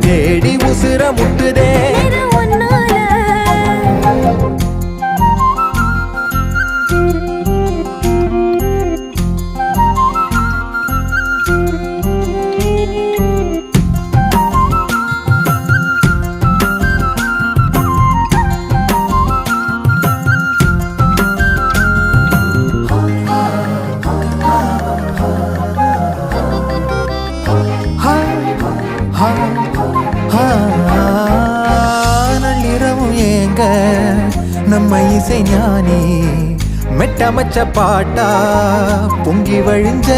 தேடி உசுர முட்டுதே நள்ளிரவும் ஏங்க நம்ம இசை ஞானி மெட்டமச்ச பாட்டா பொங்கி வழிஞ்ச